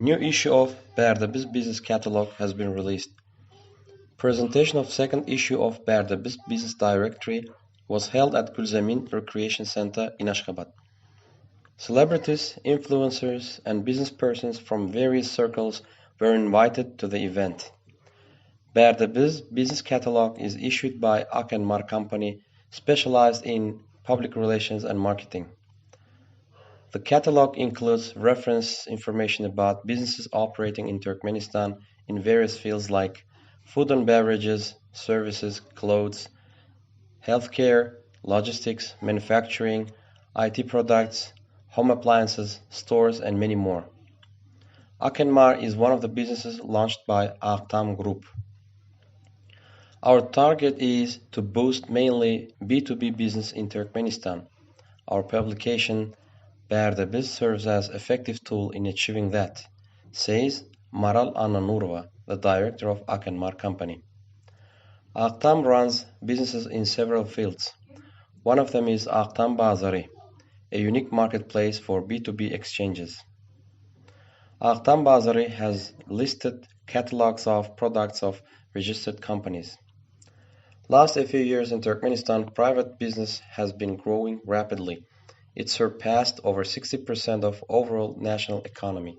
New issue of Barde Biz Business Catalog has been released. Presentation of second issue of Barde Biz Business Directory was held at Gulzemin Recreation Center in Ashgabat. Celebrities, influencers, and business persons from various circles were invited to the event. Barde Biz Business Catalog is issued by Akenmar Company, specialized in public relations and marketing. The catalog includes reference information about businesses operating in Turkmenistan in various fields like food and beverages, services, clothes, healthcare, logistics, manufacturing, IT products, home appliances, stores, and many more. Akenmar is one of the businesses launched by Aktam Group. Our target is to boost mainly B2B business in Turkmenistan. Our publication Barde Biz serves as effective tool in achieving that, says Maral Annanurova, the director of Akenmar Company. Aktam runs businesses in several fields. One of them is Aktam Bazary, a unique marketplace for B2B exchanges. Aktam Bazary has listed catalogs of products of registered companies. Last a few years in Turkmenistan, private business has been growing rapidly. It surpassed over 60% of overall national economy.